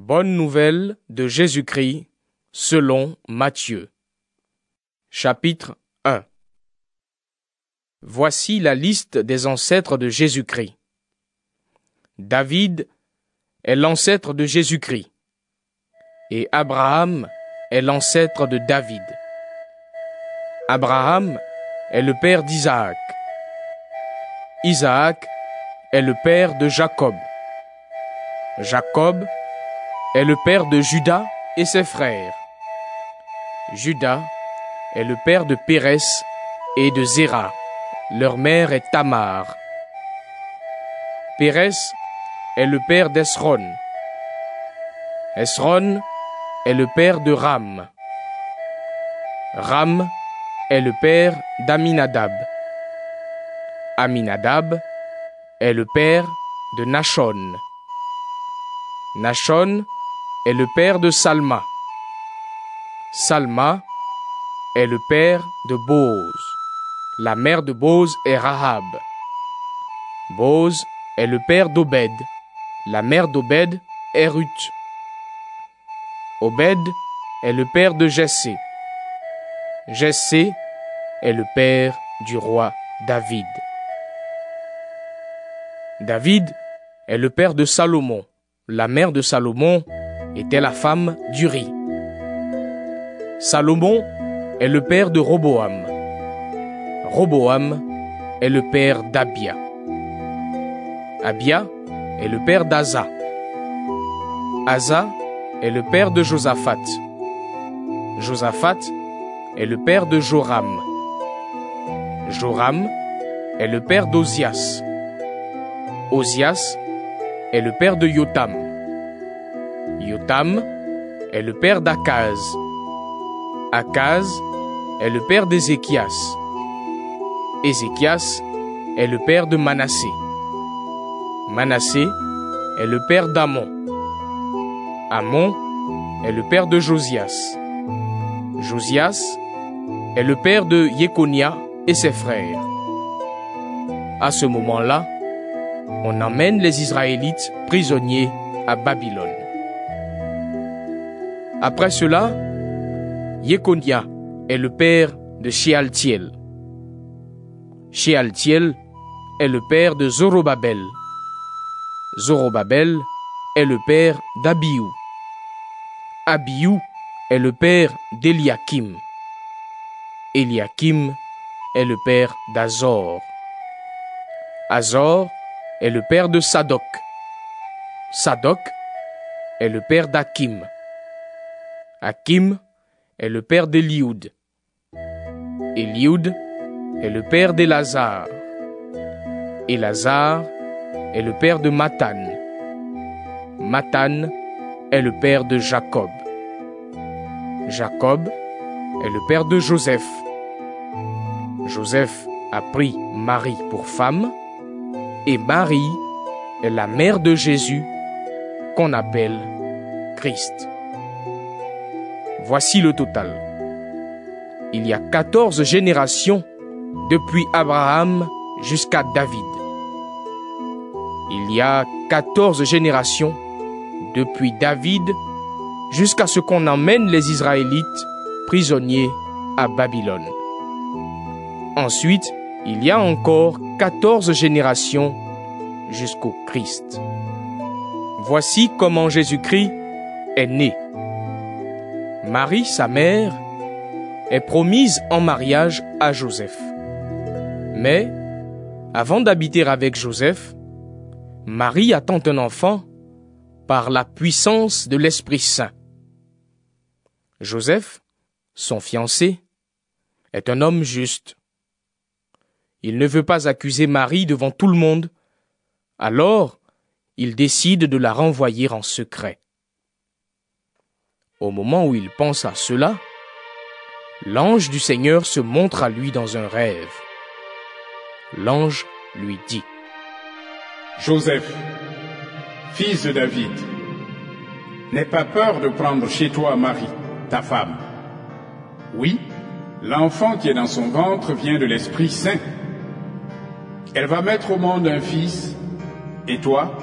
Bonne nouvelle de Jésus-Christ selon Matthieu. Chapitre 1. Voici la liste des ancêtres de Jésus-Christ. David est l'ancêtre de Jésus-Christ et Abraham est l'ancêtre de David. Abraham est le père d'Isaac. Isaac est le père de Jacob. Jacob est le père de Juda et ses frères. Juda est le père de Pérès et de Zéra. Leur mère est Tamar. Pérès est le père d'Esron. Esron est le père de Ram. Ram est le père d'Aminadab. Aminadab est le père de Nachon. Nachon est le père de Salma. Salma est le père de Boz. La mère de Boz est Rahab. Boz est le père d'Obed. La mère d'Obed est Ruth. Obed est le père de Jessé. Jessé est le père du roi David. David est le père de Salomon. La mère de Salomon était la femme d'Uri. Salomon est le père de Roboam. Roboam est le père d'Abia. Abia est le père d'Asa. Asa est le père de Josaphat. Josaphat est le père de Joram. Joram est le père d'Ozias. Ozias est le père de Yotam. Yotam est le père d'Akaz. Akaz est le père d'Ézéchias. Ézéchias est le père de Manassé. Manassé est le père d'Amon. Amon est le père de Josias. Josias est le père de Yekonia et ses frères. À ce moment-là, on emmène les Israélites prisonniers à Babylone. Après cela, Yekonia est le père de Shealtiel. Shealtiel est le père de Zorobabel. Zorobabel est le père d'Abiou. Abiou est le père d'Eliakim. Eliakim est le père d'Azor. Azor est le père de Sadok. Sadok est le père d'Akim. Akim est le père d'Élioud. Élioud est le père d'Élazar. Élazar est le père de Mathan. Mathan est le père de Jacob. Jacob est le père de Joseph. Joseph a pris Marie pour femme, et Marie est la mère de Jésus, qu'on appelle Christ. Voici le total. Il y a 14 générations depuis Abraham jusqu'à David. Il y a 14 générations depuis David jusqu'à ce qu'on emmène les Israélites prisonniers à Babylone. Ensuite, il y a encore 14 générations jusqu'au Christ. Voici comment Jésus-Christ est né. Marie, sa mère, est promise en mariage à Joseph. Mais, avant d'habiter avec Joseph, Marie attend un enfant par la puissance de l'Esprit Saint. Joseph, son fiancé, est un homme juste. Il ne veut pas accuser Marie devant tout le monde, alors il décide de la renvoyer en secret. Au moment où il pense à cela, l'ange du Seigneur se montre à lui dans un rêve. L'ange lui dit: Joseph, fils de David, n'aie pas peur de prendre chez toi Marie, ta femme. Oui, l'enfant qui est dans son ventre vient de l'Esprit Saint. Elle va mettre au monde un fils, et toi,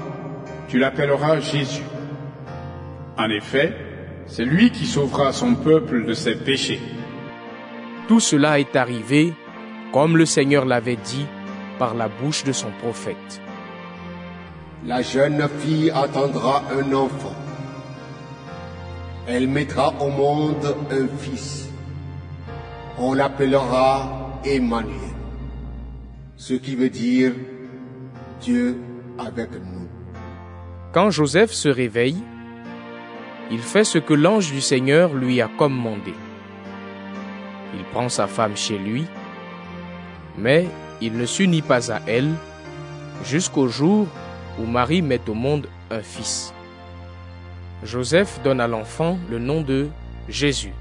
tu l'appelleras Jésus. En effet, c'est lui qui sauvera son peuple de ses péchés. Tout cela est arrivé comme le Seigneur l'avait dit par la bouche de son prophète. La jeune fille attendra un enfant. Elle mettra au monde un fils. On l'appellera Emmanuel, ce qui veut dire Dieu avec nous. Quand Joseph se réveille, il fait ce que l'ange du Seigneur lui a commandé. Il prend sa femme chez lui, mais il ne s'unit pas à elle jusqu'au jour où Marie met au monde un fils. Joseph donne à l'enfant le nom de Jésus.